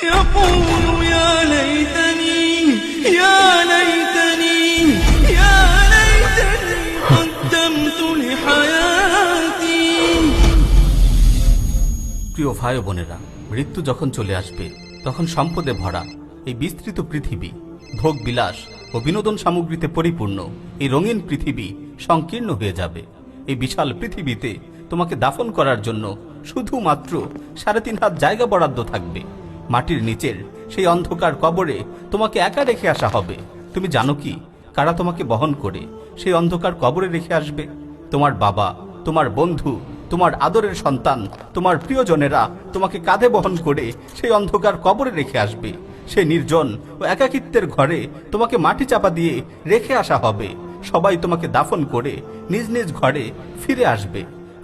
يقول يا ليتني يا ليتني يا ليتني قدمت لحياتي। প্রিয় ভাই ও বোনেরা, মৃত্যু যখন চলে আসবে তখন সম্পদে ভরা এই বিস্তৃত পৃথিবী, ভোগ বিলাস ও বিনোদন সামগ্রীতে পরিপূর্ণ এই রঙিন পৃথিবী সংকীর্ণ হয়ে যাবে। এই বিশাল পৃথিবীতে তোমাকে দাফন করার জন্য শুধুমাত্র 3.5 হাত জায়গা বরাদ্দ থাকবে। মাটির নিচের সেই অন্ধকার কবরে তোমাকে একা রেখে আসা হবে। তুমি জানো কি কারা তোমাকে বহন করে সেই অন্ধকার কবরে রেখে আসবে? তোমার বাবা, তোমার বন্ধু, তোমার আদরের সন্তান, তোমার প্রিয়জনেরা তোমাকে কাঁধে বহন করে সেই অন্ধকার কবরে রেখে আসবে। সেই নির্জন ও একাকিত্বের ঘরে তোমাকে মাটি চাপা দিয়ে রেখে আসা হবে। সবাই তোমাকে দাফন করে নিজ নিজ ঘরে ফিরে আসবে।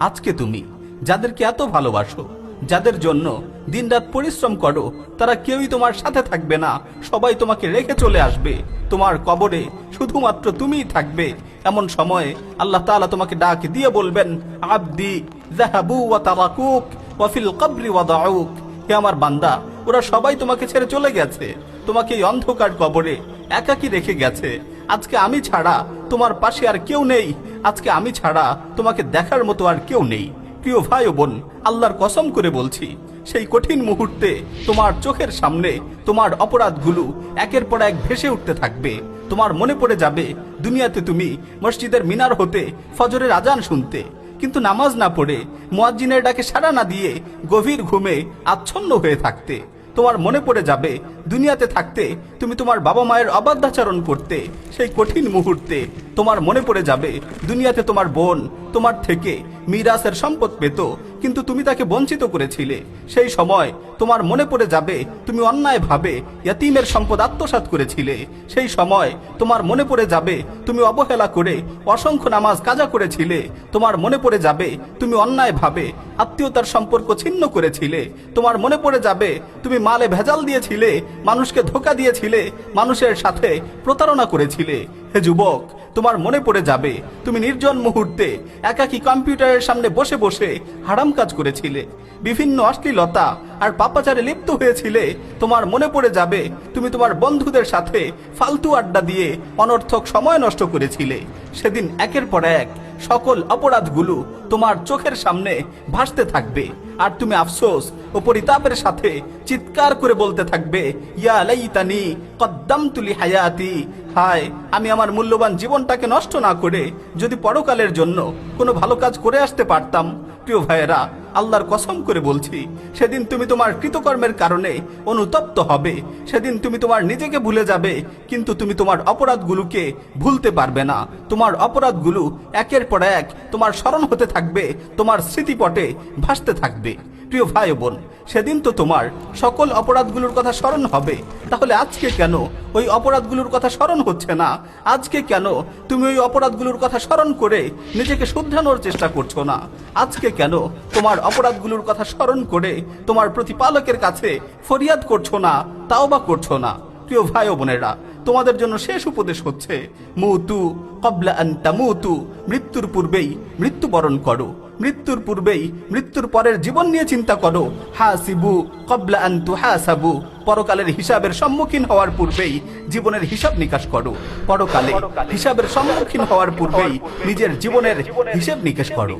আজকে তুমি যাদেরকে এত ভালোবাসো, যাদের জন্য দিনরাত পরিশ্রম করো, তারা কেউই তোমার সাথে থাকবে না। সবাই তোমাকে রেখে চলে আসবে। তোমার কবরে শুধুমাত্র তুমিই থাকবে। এমন সময়ে আল্লাহ তাআলা তোমাকে ডাক দিয়ে বলবেন, আবদি যাহাবু ওয়া তারাকুক ওয়া ফিল কবরি ওয়াদাউক। হে আমার বান্দা, ওরা সবাই তোমাকে ছেড়ে চলে গেছে, তোমাকে এই অন্ধকার কবরে একাকী রেখে গেছে। আজকে আমি ছাড়া তোমার পাশে আর কেউ নেই। আজকে আমি ছাড়া তোমাকে দেখার মতো আর কেউ নেই। প্রিয় ভাই ও বোন, আল্লাহর কসম করে বলছি, সেই কঠিন মুহূর্তে তোমার চোখের সামনে তোমার অপরাধগুলো একের পর এক ভেসে উঠতে থাকবে। তোমার মনে পড়ে যাবে দুনিয়াতে তুমি মসজিদের মিনার হতে ফজরের আজান শুনতে, কিন্তু নামাজ না পড়ে মুয়াজ্জিনের ডাকে সাড়া না দিয়ে গভীর ঘুমে আচ্ছন্ন হয়ে থাকতে। তোমার মনে পড়ে যাবে দুনিয়াতে থাকতে তুমি তোমার বাবা মায়ের অবাধ্যাচরণ করতে। সেই কঠিন মুহূর্তে তোমার মনে পড়ে যাবে দুনিয়াতে তোমার বোন তোমার থেকে মিরাসের সম্পদ পেত, কিন্তু তুমি তাকে বঞ্চিত করেছিলে। সেই সময় তোমার মনে পড়ে যাবে তুমি অন্যায়ভাবে ইয়াতীমের সম্পদ আত্মসাৎ করেছিলে। সেই সময় তোমার মনে পড়ে যাবে তুমি অবহেলা করে অসংখ্য নামাজ কাজা করেছিলে। তোমার মনে পড়ে যাবে তুমি অন্যায়ভাবে আত্মীয়তার সম্পর্ক ছিন্ন করেছিলে। তোমার মনে পড়ে যাবে তুমি মালে ভেজাল দিয়েছিলে, মানুষকে ধোঁকা দিয়েছিলে, মানুষের সাথে প্রতারণা করেছিলে। হে যুবক, তোমার মনে পড়ে যাবে তুমি নির্জন মুহূর্তে একাকী কম্পিউটারের সামনে বসে বসে হারাম কাজ করেছিলে, বিভিন্ন অশ্লীলতা আর পাপাচারে লিপ্ত হয়েছিলে। তোমার মনে পড়ে যাবে তুমি তোমার বন্ধুদের সাথে ফালতু আড্ডা দিয়ে অনর্থক সময় নষ্ট করেছিলে। সেদিন একের পর এক সকল অপরাধগুলো তোমার চোখের সামনে ভাসতে থাকবে, আর তুমি আফসোস ও পরিতাপের সাথে চিৎকার করে বলতে থাকবে, ইয়া লাইতানি কদ্দামতু লিহায়াতি। হায়, আমি আমার মূল্যবান জীবনটাকে নষ্ট না করে যদি পরকালের জন্য কোনো ভালো কাজ করে আসতে পারতাম। প্রিয় ভাইয়েরা, আল্লাহর কসম করে বলছি, সেদিন তুমি তোমার কৃতকর্মের কারণে অনুতপ্ত হবে। সেদিন তুমি তোমার নিজেকে ভুলে যাবে, কিন্তু তুমি তোমার অপরাধগুলোকে ভুলতে পারবে না। তোমার অপরাধগুলো একের পর এক তোমার স্মরণ হতে থাকবে, তোমার স্মৃতিপটে ভাসতে থাকবে। প্রিয় ভাই ও বোন, সেদিন তো তোমার সকল অপরাধগুলোর কথা স্মরণ হবে, তাহলে আজকে কেন ওই অপরাধগুলোর কথা স্মরণ হচ্ছে না? আজকে কেন তুমি ওই অপরাধগুলোর কথা স্মরণ করে নিজেকে শুধরানোর চেষ্টা করছো না? আজকে কেন তোমার অপরাধগুলোর কথা স্মরণ করে তোমার প্রতিপালকের কাছে ফরিয়াদ করছো না, তাওবা করছো না? প্রিয় ভাই ও বোনেরা, তোমাদের জন্য শেষ উপদেশ হচ্ছে, মুতু ক্বাবলা আন তামুতু। মৃত্যুর পূর্বেই মৃত্যুবরণ করো, মৃত্যুর পূর্বেই মৃত্যুর পরের জীবন নিয়ে চিন্তা করো। হাসিবু ক্বাবলা আন তুহাসাবু। পরকালের হিসাবের সম্মুখীন হওয়ার পূর্বেই জীবনের হিসাব নিকাশ করো। পরকালে হিসাবের সম্মুখীন হওয়ার পূর্বেই নিজের জীবনের হিসাব নিকাশ করো।